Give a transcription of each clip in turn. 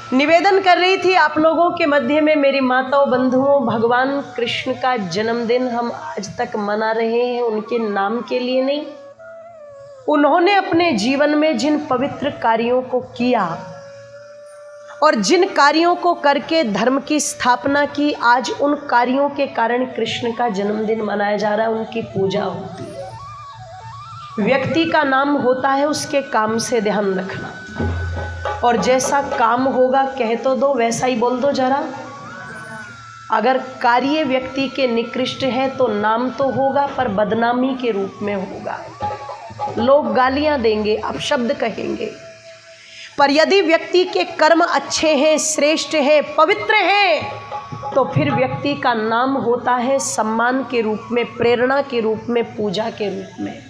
निवेदन कर रही थी आप लोगों के मध्य में, मेरी माताओं बंधुओं, भगवान कृष्ण का जन्मदिन हम आज तक मना रहे हैं उनके नाम के लिए नहीं। उन्होंने अपने जीवन में जिन पवित्र कार्यों को किया और जिन कार्यों को करके धर्म की स्थापना की, आज उन कार्यों के कारण कृष्ण का जन्मदिन मनाया जा रहा है, उनकी पूजा होती है। व्यक्ति का नाम होता है उसके काम से, ध्यान रखना। और जैसा काम होगा कह तो दो, वैसा ही बोल दो जरा। अगर कार्य व्यक्ति के निकृष्ट है तो नाम तो होगा पर बदनामी के रूप में होगा। लोग गालियां देंगे, अपशब्द कहेंगे। पर यदि व्यक्ति के कर्म अच्छे हैं, श्रेष्ठ हैं, पवित्र हैं, तो फिर व्यक्ति का नाम होता है सम्मान के रूप में, प्रेरणा के रूप में, पूजा के रूप में।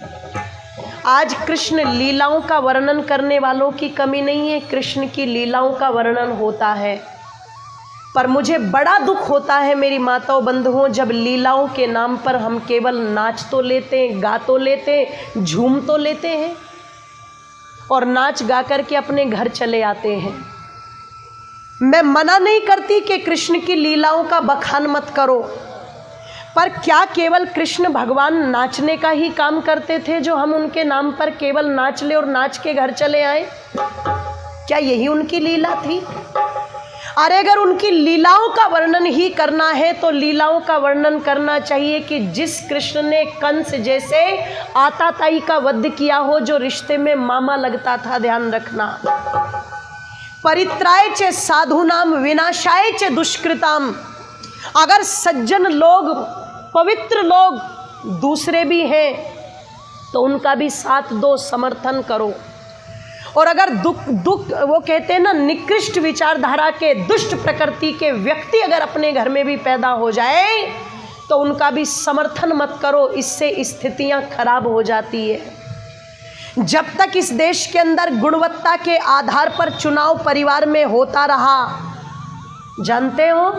आज कृष्ण लीलाओं का वर्णन करने वालों की कमी नहीं है, कृष्ण की लीलाओं का वर्णन होता है। पर मुझे बड़ा दुख होता है मेरी माताओं बंधुओं, जब लीलाओं के नाम पर हम केवल नाच तो लेते हैं, गा तो लेते हैं, झूम तो लेते हैं और नाच गा करके अपने घर चले आते हैं। मैं मना नहीं करती कि कृष्ण की लीलाओं का बखान मत करो, पर क्या केवल कृष्ण भगवान नाचने का ही काम करते थे जो हम उनके नाम पर केवल नाच ले और नाच के घर चले आए? क्या यही उनकी लीला थी? अरे अगर उनकी लीलाओं का वर्णन ही करना है तो लीलाओं का वर्णन करना चाहिए कि जिस कृष्ण ने कंस जैसे आताताई का वध किया हो, जो रिश्ते में मामा लगता था, ध्यान रखना। परित्राय च साधुनाम विनाशाय च दुष्कृताम। अगर सज्जन लोग, पवित्र लोग दूसरे भी हैं तो उनका भी साथ दो, समर्थन करो। और अगर दुख वो कहते हैं ना, निकृष्ट विचारधारा के, दुष्ट प्रकृति के व्यक्ति अगर अपने घर में भी पैदा हो जाए तो उनका भी समर्थन मत करो, इससे स्थितियां खराब हो जाती है। जब तक इस देश के अंदर गुणवत्ता के आधार पर चुनाव परिवार में होता रहा, जानते हो,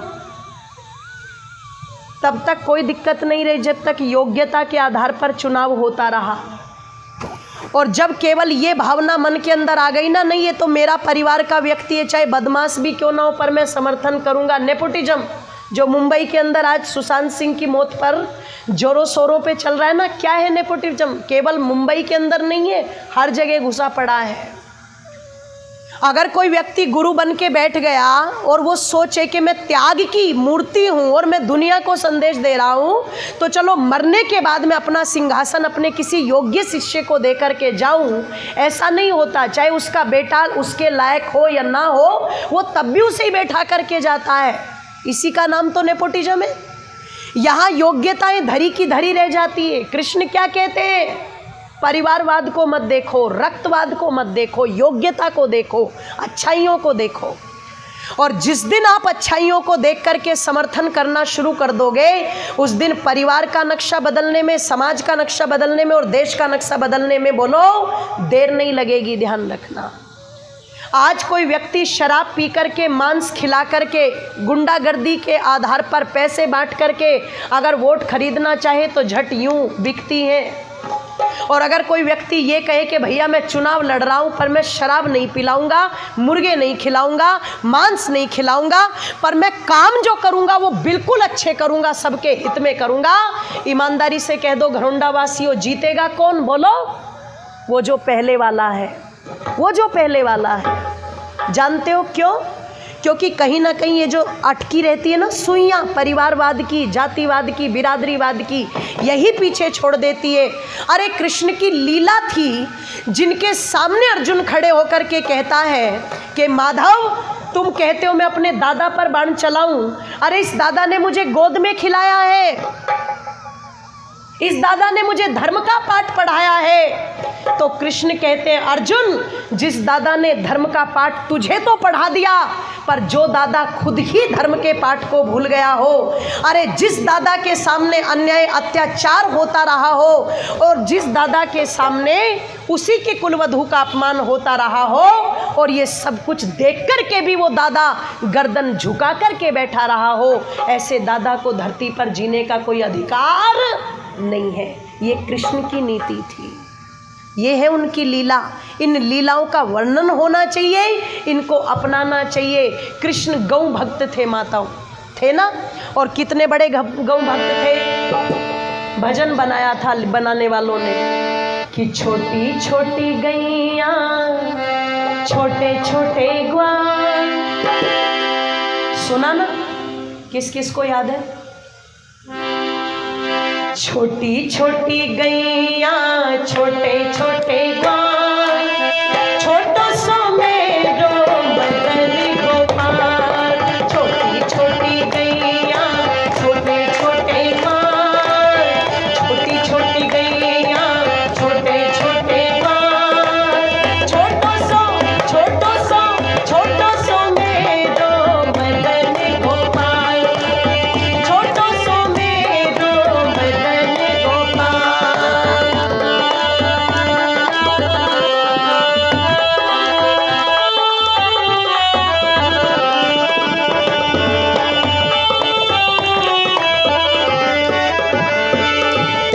तब तक कोई दिक्कत नहीं रही, जब तक योग्यता के आधार पर चुनाव होता रहा। और जब केवल ये भावना मन के अंदर आ गई ना, नहीं ये तो मेरा परिवार का व्यक्ति है, चाहे बदमाश भी क्यों ना हो, पर मैं समर्थन करूंगा। नेपोटिज्म जो मुंबई के अंदर आज सुशांत सिंह की मौत पर जोरों शोरों पे चल रहा है ना, क्या है नेपोटिज्म? केवल मुंबई के अंदर नहीं है, हर जगह घुसा पड़ा है। अगर कोई व्यक्ति गुरु बन के बैठ गया और वो सोचे कि मैं त्याग की मूर्ति हूँ और मैं दुनिया को संदेश दे रहा हूँ, तो चलो मरने के बाद मैं अपना सिंहासन अपने किसी योग्य शिष्य को दे करके जाऊँ, ऐसा नहीं होता। चाहे उसका बेटा उसके लायक हो या ना हो, वो तब भी उसे ही बैठा करके जाता है। इसी का नाम तो नेपोटिज्म है। यहाँ योग्यताएं धरी की धरी रह जाती है। कृष्ण क्या कहते हैं? परिवारवाद को मत देखो, रक्तवाद को मत देखो, योग्यता को देखो, अच्छाइयों को देखो। और जिस दिन आप अच्छाइयों को देख करके समर्थन करना शुरू कर दोगे, उस दिन परिवार का नक्शा बदलने में, समाज का नक्शा बदलने में और देश का नक्शा बदलने में, बोलो, देर नहीं लगेगी। ध्यान रखना। आज कोई व्यक्ति शराब पी करके, मांस खिला करके, गुंडागर्दी के आधार पर पैसे बांट करके अगर वोट खरीदना चाहे तो झट यूं बिकती है। और अगर कोई व्यक्ति ये कहे कि भैया मैं चुनाव लड़ रहा हूँ पर मैं शराब नहीं पिलाऊंगा, मुर्गे नहीं खिलाऊंगा, मांस नहीं खिलाऊंगा, पर मैं काम जो करूंगा वो बिल्कुल अच्छे करूंगा, सबके हित में करूंगा, ईमानदारी से कह दो घरौंडा वासियों, जीतेगा कौन? बोलो, वो जो पहले वाला है, वो जो पहले वाला है। जानते हो क्यों? क्योंकि कहीं ना कहीं ये जो अटकी रहती है ना सुइयाँ, परिवारवाद की, जातिवाद की, बिरादरीवाद की, यही पीछे छोड़ देती है। अरे कृष्ण की लीला थी जिनके सामने अर्जुन खड़े होकर के कहता है कि माधव, तुम कहते हो मैं अपने दादा पर बाण चलाऊं, अरे इस दादा ने मुझे गोद में खिलाया है, इस दादा ने मुझे धर्म का पाठ पढ़ाया है। तो कृष्ण कहते हैं, अर्जुन, जिस दादा ने धर्म का पाठ तुझे तो पढ़ा दिया, पर जो दादा खुद ही धर्म के पाठ को भूल गया हो, अरे जिस दादा के सामने अन्याय अत्याचार होता रहा हो और जिस दादा के सामने उसी के कुलवधू का अपमान होता रहा हो और ये सब कुछ देख कर के भी वो दादा गर्दन झुका करके बैठा रहा हो, ऐसे दादा को धरती पर जीने का कोई अधिकार नहीं है। ये कृष्ण की नीति थी। ये है उनकी लीला। इन लीलाओं का वर्णन होना चाहिए, इनको अपनाना चाहिए। कृष्ण गौ भक्त थे, माताओं थे ना, और कितने बड़े गौ भक्त थे। भजन बनाया था बनाने वालों ने कि छोटी छोटी गैया छोटे छोटे ग्वाल। सुना ना, किस किस को याद है? छोटी छोटी गैया छोटे छोटे ग्वाल, छोटो सो मेरो बदन गोपाल। छोटी छोटी गैया छोटे छोटे ग्वाल, छोटी छोटी गैया छोटे छोटे ग्वाल, छोटो सो मेरो बदन गोपाल, छोटो सो मेरो बदन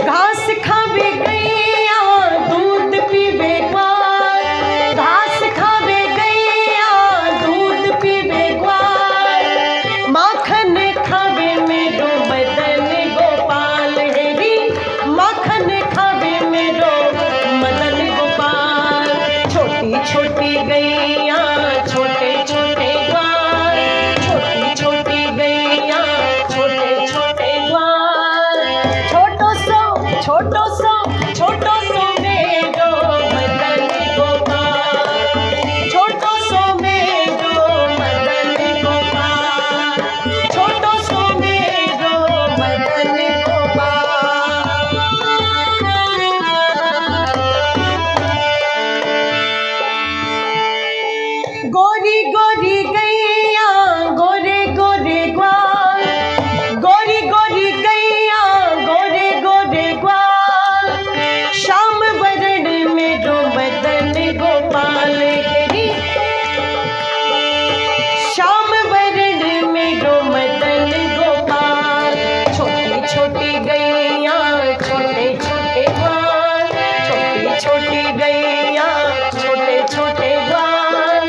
घास खावे गैया दूध पीवे ग्वाल, घास खावे गैया दूध पीवे ग्वाल, माखन खावे मेरो बदन गोपाल। हेरी माखन खावे मेरो मदन गोपाल। छोटी छोटी गैया छोटे छोटे ग्वाल, छोटी छोटी गैया छोटे छोटे ग्वाल, छोटो सो मेरो मदन गोपाल, छोटो सो मेरो मदन गोपाल, छोटो सो मेरो मदन गोपाल। गोरी गोरी गैया गोरे गोरे ग्वाल, गोरी गोरी गैया गोरे गोरे ग्वाल, श्याम वरण मेरो मदन गोपाल। हेरी श्याम वरण मेरो मदन गोपाल। छोटी छोटी गैया छोटे छोटे ग्वाल, छोटी छोटी गैया छोटे छोटे ग्वाल,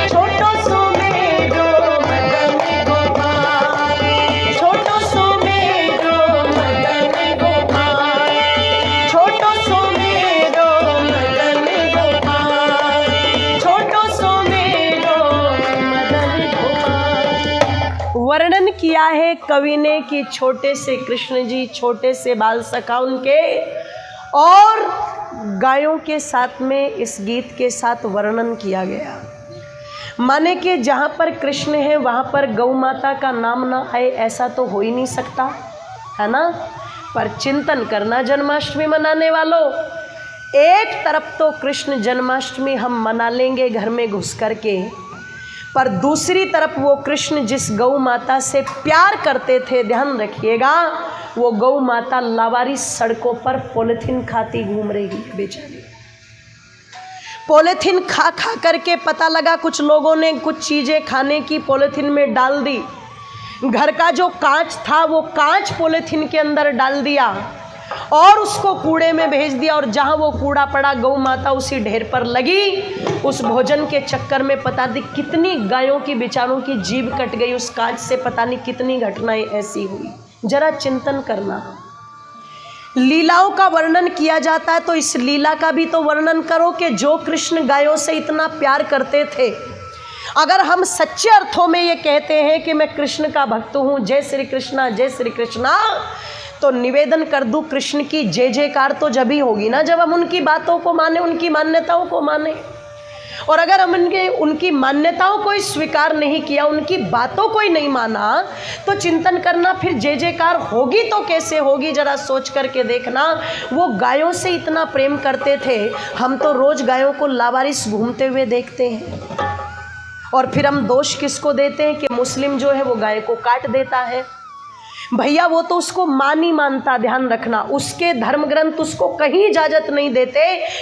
छोटो सो मेरो मदन गोपाल, छोटो सो मेरो मदन गोपाल, छोटो सो मेरो मदन गोपाल, छोटो सो मेरो मदन गोपाल। वर्णन किया है कवि ने कि छोटे से कृष्ण जी, छोटे से बाल सखा उनके, और गायों के साथ में इस गीत के साथ वर्णन किया गया। माने कि जहाँ पर कृष्ण है वहाँ पर गौ माता का नाम ना आए, ऐसा तो हो ही नहीं सकता, है ना। पर चिंतन करना जन्माष्टमी मनाने वालों, एक तरफ तो कृष्ण जन्माष्टमी हम मना लेंगे घर में घुस करके, पर दूसरी तरफ वो कृष्ण जिस गौ माता से प्यार करते थे, ध्यान रखिएगा, वो गौ माता लावारिस सड़कों पर पॉलिथीन खाती घूम रही है बेचारी। पॉलिथीन खा खा करके पता लगा कुछ लोगों ने कुछ चीज़ें खाने की पॉलिथीन में डाल दी, घर का जो कांच था वो कांच पॉलिथीन के अंदर डाल दिया और उसको कूड़े में भेज दिया, और जहाँ वो कूड़ा पड़ा गौ माता उसी ढेर पर लगी। उस भोजन के चक्कर में पता नहीं कितनी गायों की बेचारों की जीभ कट गई, उस कांच से पता नहीं कितनी घटनाएं ऐसी हुई। जरा चिंतन करना। लीलाओं का वर्णन किया जाता है तो इस लीला का भी तो वर्णन करो कि जो कृष्ण गायों से इतना प्यार करते थे। अगर हम सच्चे अर्थों में ये कहते हैं कि मैं कृष्ण का भक्त हूँ, जय श्री कृष्णा जय श्री कृष्णा, तो निवेदन कर दूं कृष्ण की जय जयकार तो जब ही होगी ना जब हम उनकी बातों को माने, उनकी मान्यताओं को माने। और अगर हम उनकी मान्यताओं को ही स्वीकार नहीं किया, उनकी बातों को ही नहीं माना, तो चिंतन करना फिर जय जयकार होगी तो कैसे होगी। जरा सोच करके देखना। वो गायों से इतना प्रेम करते थे, हम तो रोज गायों को लावारिस घूमते हुए देखते हैं, और फिर हम दोष किसको देते हैं कि मुस्लिम जो है वो गाय को काट देता है। भैया वो तो उसको मां नहीं मानता, ध्यान रखना। उसके धर्म ग्रंथ उसको कहीं इजाज़त नहीं देते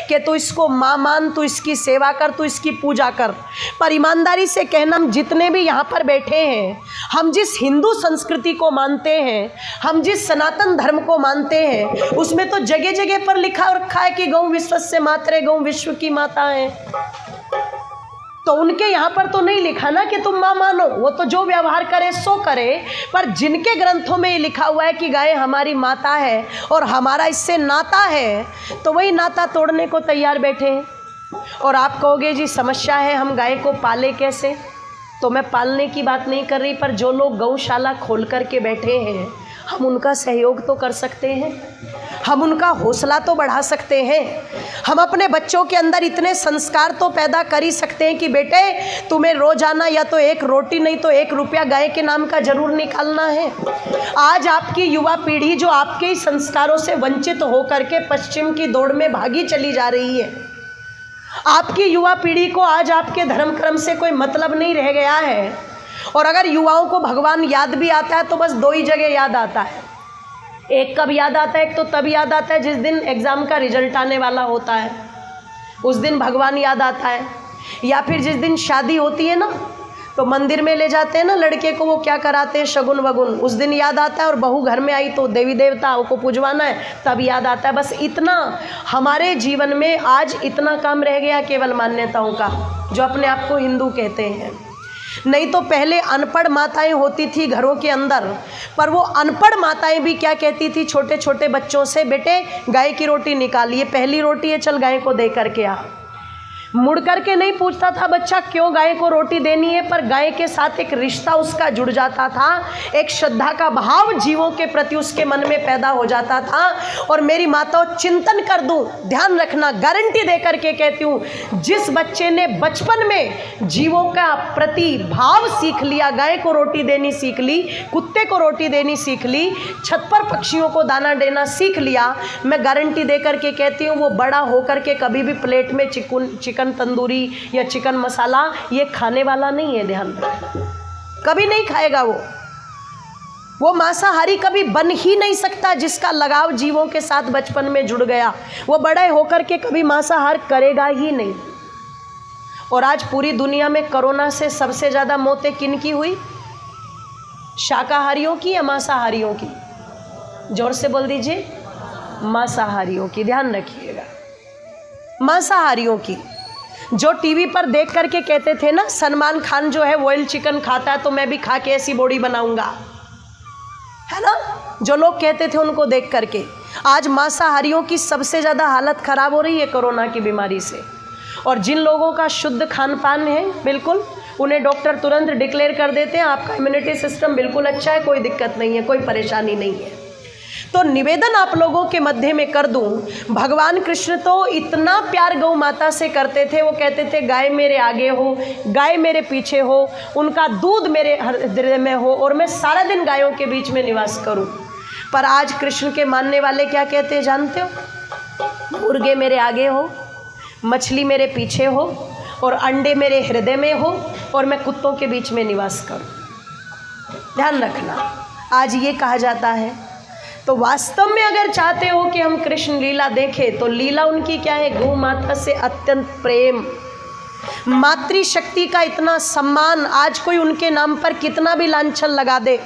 कि तू इसको मां मान, तू इसकी सेवा कर, तू इसकी पूजा कर। पर ईमानदारी से कहना, हम जितने भी यहाँ पर बैठे हैं, हम जिस हिंदू संस्कृति को मानते हैं, हम जिस सनातन धर्म को मानते हैं, उसमें तो जगह जगह पर लिखा रखा है कि गौ विश्वस्य मातरे, गौ विश्व की माता है। तो उनके यहाँ पर तो नहीं लिखा ना कि तुम माँ मानो, वो तो जो व्यवहार करे सो करे। पर जिनके ग्रंथों में ये लिखा हुआ है कि गाय हमारी माता है और हमारा इससे नाता है, तो वही नाता तोड़ने को तैयार बैठे हैं। और आप कहोगे जी समस्या है, हम गाय को पाले कैसे? तो मैं पालने की बात नहीं कर रही, पर जो लोग गौशाला खोल कर के बैठे हैं, हम उनका सहयोग तो कर सकते हैं, हम उनका हौसला तो बढ़ा सकते हैं। हम अपने बच्चों के अंदर इतने संस्कार तो पैदा कर ही सकते हैं कि बेटे तुम्हें रोजाना या तो 1 रोटी नहीं तो 1 रुपया गाय के नाम का जरूर निकालना है। आज आपकी युवा पीढ़ी जो आपके संस्कारों से वंचित होकर के पश्चिम की दौड़ में भागी चली जा रही है, आपकी युवा पीढ़ी को आज आपके धर्म कर्म से कोई मतलब नहीं रह गया है। और अगर युवाओं को भगवान याद भी आता है तो बस 2 ही जगह याद आता है। एक कब याद आता है? एक तो तब याद आता है जिस दिन एग्ज़ाम का रिजल्ट आने वाला होता है, उस दिन भगवान याद आता है। या फिर जिस दिन शादी होती है ना, तो मंदिर में ले जाते हैं ना लड़के को, वो क्या कराते हैं, शगुन वगुन, उस दिन याद आता है। और बहू घर में आई तो देवी देवताओं को पूजवाना है, तब याद आता है। बस इतना हमारे जीवन में आज इतना काम रह गया केवल मान्यताओं का, जो अपने आप को हिंदू कहते हैं। नहीं तो पहले अनपढ़ माताएं होती थी घरों के अंदर, पर वो अनपढ़ माताएं भी क्या कहती थी छोटे छोटे बच्चों से, बेटे गाय की रोटी निकालिए, पहली रोटी है, चल गाय को दे करके आ। मुड़ करके नहीं पूछता था बच्चा क्यों गाय को रोटी देनी है, पर गाय के साथ एक रिश्ता उसका जुड़ जाता था, एक श्रद्धा का भाव जीवों के प्रति उसके मन में पैदा हो जाता था। और मेरी माताओं चिंतन कर दूं, ध्यान रखना, गारंटी दे करके कहती हूँ, जिस बच्चे ने बचपन में जीवों का प्रति भाव सीख लिया, गाय को रोटी देनी सीख ली, कुत्ते को रोटी देनी सीख ली, छत पर पक्षियों को दाना देना सीख लिया, मैं गारंटी दे करके कहती हूँ वो बड़ा होकर के कभी भी प्लेट में चिकन तंदूरी या चिकन मसाला ये खाने वाला नहीं है। ध्यान रखें, कभी नहीं खाएगा वो मांसाहारी कभी बन ही नहीं सकता। जिसका लगाव जीवों के साथ बचपन में जुड़ गया, वो बड़े होकर के कभी मांसाहार करेगा ही नहीं। और आज पूरी दुनिया में कोरोना से सबसे ज़्यादा मौतें किन की हुई? शाकाहारियों की या मांसाहारियों की? जोर से बोल दीजिए, मांसाहारियों की। ध्यान रखिएगा, मांसाहारियों की। जो टीवी पर देख करके कहते थे ना, सलमान खान जो है बॉइल्ड चिकन खाता है तो मैं भी खा के ऐसी बॉडी बनाऊंगा, है ना, जो लोग कहते थे उनको देख करके, आज मांसाहारियों की सबसे ज़्यादा हालत ख़राब हो रही है कोरोना की बीमारी से। और जिन लोगों का शुद्ध खान पान है बिल्कुल, उन्हें डॉक्टर तुरंत डिक्लेयर कर देते हैं आपका इम्यूनिटी सिस्टम बिल्कुल अच्छा है, कोई दिक्कत नहीं है, कोई परेशानी नहीं है। तो निवेदन आप लोगों के मध्य में कर दूं, भगवान कृष्ण तो इतना प्यार गौ माता से करते थे, वो कहते थे गाय मेरे आगे हो, गाय मेरे पीछे हो, उनका दूध मेरे हृदय में हो और मैं सारा दिन गायों के बीच में निवास करूं। पर आज कृष्ण के मानने वाले क्या कहते हैं जानते हो? मुर्गे मेरे आगे हो, मछली मेरे पीछे हो और अंडे मेरे हृदय में हो और मैं कुत्तों के बीच में निवास करूं। ध्यान रखना, आज ये कहा जाता है। तो वास्तव में अगर चाहते हो कि हम कृष्ण लीला देखें, तो लीला उनकी क्या है? गौ माता से अत्यंत प्रेम, मातृशक्ति का इतना सम्मान। आज कोई उनके नाम पर कितना भी लांछन लगा दे,